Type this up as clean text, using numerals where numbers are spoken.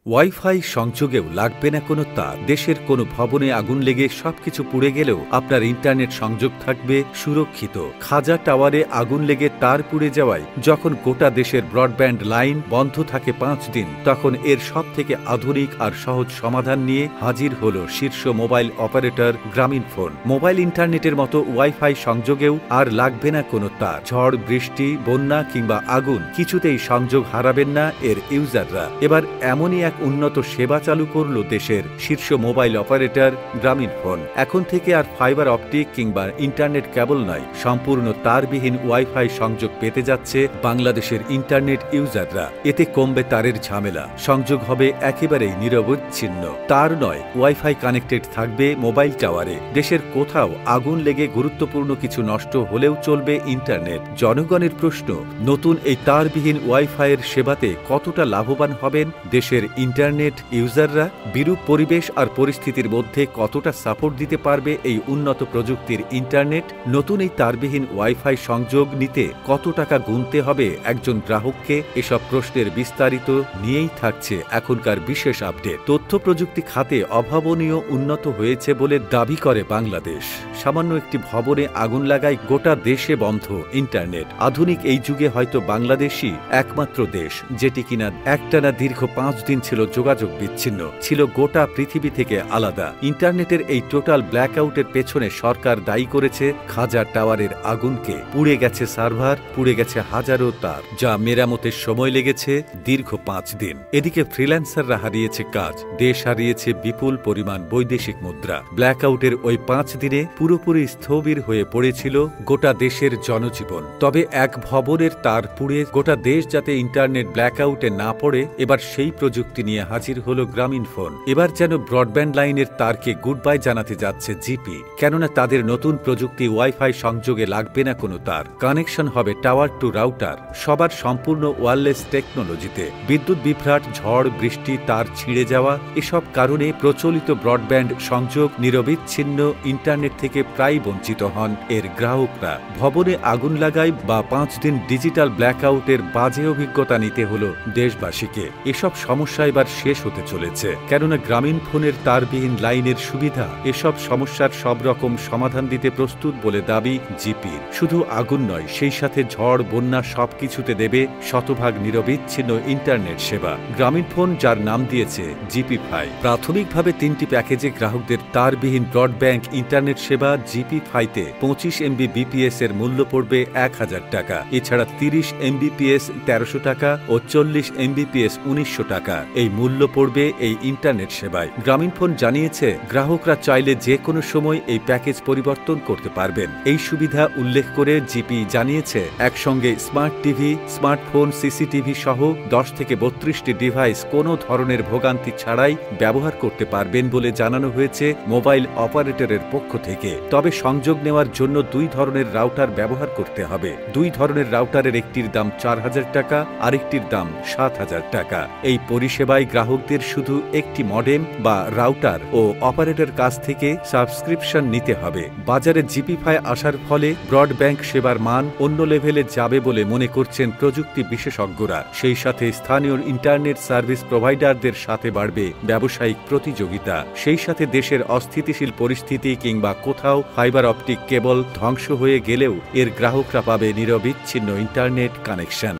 Wifi সংযোগেও লাগবে না কোনো তার। দেশের কোনো ভবনে আগুন লেগে সবকিছু পুড়ে গেলেও আপনার ইন্টারনেট সংযোগ থাকবে সুরক্ষিত। খাজা টাওয়ারে আগুন লেগে তার পুড়ে যাওয়ায় যখন গোটা দেশের ব্রডব্যান্ড লাইন বন্ধ থাকে 5 দিন, তখন এর সব থেকে আধুনিক আর সহজ সমাধান নিয়ে হাজির হল শীর্ষ মোবাইল অপারেটর গ্রামীণফোন। মোবাইল ইন্টারনেটের মতো ওয়াইফাই সংযোগেও আর লাগবে না কোনো তার। ঝড়, বৃষ্টি, বন্যা কিংবা আগুন কিছুতেই সংযোগ হারাবেন না এর ইউজাররা। এবার এমনই এক উন্নত সেবা চালু করল দেশের শীর্ষ মোবাইল অপারেটর গ্রামীণফোন। এখন থেকে আর ফাইবার অপটিক কিংবা ইন্টারনেট কেবল নয়, সম্পূর্ণ তারবিহীন ওয়াইফাই সংযোগ পেতে যাচ্ছে বাংলাদেশের ইন্টারনেট ইউজাররা। এতে কমবে তারের ঝামেলা, সংযোগ হবে একেবারেই নিরবচ্ছিন্ন। তার নয়, ওয়াইফাই কানেক্টেড থাকবে মোবাইল টাওয়ারে। দেশের কোথাও আগুন লেগে গুরুত্বপূর্ণ কিছু নষ্ট হলেও চলবে ইন্টারনেট। জনগণের প্রশ্ন, নতুন এই তারবিহীন ওয়াইফাইয়ের সেবাতে কতটা লাভবান হবেন দেশের ইন্টারনেট ইউজাররা? বিরূপ পরিবেশ আর পরিস্থিতির মধ্যে কতটা সাপোর্ট দিতে পারবে এই উন্নত প্রযুক্তির ইন্টারনেট? নতুন এই তারবিহীন ওয়াইফাই সংযোগ নিতে কত টাকা গুনতে হবে একজন গ্রাহককে? এসব প্রশ্নের বিস্তারিত নিয়েই থাকছে এখনকার বিশেষ আপডেট। তথ্য প্রযুক্তি খাতে অভাবনীয় উন্নত হয়েছে বলে দাবি করে বাংলাদেশ। সামান্য একটি ভবনে আগুন লাগায় গোটা দেশে বন্ধ ইন্টারনেট। আধুনিক এই যুগে হয়তো বাংলাদেশই একমাত্র দেশ যেটি কিনা একটানা দীর্ঘ 5 দিন ছিল যোগাযোগ বিচ্ছিন্ন, ছিল গোটা পৃথিবী থেকে আলাদা। ইন্টারনেটের এই টোটাল ব্ল্যাকআউটের পেছনে সরকার দায়ী করেছে খাজা টাওয়ারের আগুনকে। পুড়ে গেছে সার্ভার, পুড়ে গেছে হাজারো তার, যা মেরামতের সময় লেগেছে দীর্ঘ 5 দিন। এদিকে ফ্রিল্যান্সাররা হারিয়েছে কাজ, দেশ হারিয়েছে বিপুল পরিমাণ বৈদেশিক মুদ্রা। ব্ল্যাকআউটের ওই 5 দিনে পুরোপুরি স্থবির হয়ে পড়েছিল গোটা দেশের জনজীবন। তবে এক ভবনের তার পুড়ে গোটা দেশ যাতে ইন্টারনেট ব্ল্যাকআউটে না পড়ে, এবার সেই প্রযুক্তি নিয়ে হাজির হল গ্রামীণফোন। এবার যেন ব্রডব্যান্ড লাইনের তারকে গুড বাই জানাতে যাচ্ছে জিপি। কেননা তাদের নতুন প্রযুক্তি ওয়াইফাই সংযোগে লাগবে না কোনো তার। কানেকশন হবে টাওয়ার টু রাউটার, সবার সম্পূর্ণ ওয়্যারলেস টেকনোলজিতে। বিদ্যুৎ বিভ্রাট, ঝড়, বৃষ্টি, তার ছিঁড়ে যাওয়া এসব কারণে প্রচলিত ব্রডব্যান্ড সংযোগ নিরবিচ্ছিন্ন ইন্টারনেট থেকে প্রায় বঞ্চিত হন এর গ্রাহকরা। ভবনে আগুন লাগায় বা 5 দিন ডিজিটাল ব্ল্যাকআউটের বাজে অভিজ্ঞতা নিতে হল দেশবাসীকে। এসব সমস্যা এবার শেষ হতে চলেছে, কেননা গ্রামীণফোনের তারবিহীন লাইনের সুবিধা এসব সমস্যার সব রকম সমাধান দিতে প্রস্তুত বলে দাবি জিপির। শুধু আগুন নয়, সেই সাথে ঝড়, বন্যা সবকিছুতে দেবে শতভাগ নিরবিচ্ছিন্ন ইন্টারনেট সেবা। গ্রামীণফোন যার নাম দিয়েছে জিপি ফাই। প্রাথমিকভাবে 3টি প্যাকেজে গ্রাহকদের তারবিহীন ব্রডব্যান্ড ইন্টারনেট সেবা জিপি ফাইতে 25 MB বিপিএস এর মূল্য পড়বে 1000 টাকা। এছাড়া 30 MBPS 1300 টাকা ও 40 MBPS 1900 টাকা এই মূল্য পড়বে এই ইন্টারনেট সেবায়। গ্রামীণফোন জানিয়েছে, গ্রাহকরা চাইলে যে কোনো সময় এই প্যাকেজ পরিবর্তন করতে পারবেন। এই সুবিধা উল্লেখ করে জিপি জানিয়েছে, একসঙ্গে স্মার্ট টিভি, স্মার্টফোন, সিসিটিভি সহ 10 থেকে 32টি ডিভাইস কোনো ধরনের ভোগান্তি ছাড়াই ব্যবহার করতে পারবেন বলে জানানো হয়েছে মোবাইল অপারেটরের পক্ষ থেকে। তবে সংযোগ নেওয়ার জন্য 2 ধরনের রাউটার ব্যবহার করতে হবে। 2 ধরনের রাউটারের একটির দাম 4000 টাকা, আরেকটির দাম 7000 টাকা। এই পরিষেবায় গ্রাহকদের শুধু একটি মডেম বা রাউটার ও অপারেটর কাছ থেকে সাবস্ক্রিপশন নিতে হবে। বাজারে জিপি ফাই আসার ফলে ব্রডব্যান্ড সেবার মান অন্য লেভেলে যাবে বলে মনে করছেন প্রযুক্তি বিশেষজ্ঞরা। সেই সাথে স্থানীয় ইন্টারনেট সার্ভিস প্রোভাইডারদের সাথে বাড়বে ব্যবসায়িক প্রতিযোগিতা। সেই সাথে দেশের অস্থিতিশীল পরিস্থিতি কিংবা কোথাও ফাইবার অপটিক কেবল ধ্বংস হয়ে গেলেও এর গ্রাহকরা পাবে নিরবিচ্ছিন্ন ইন্টারনেট কানেকশন।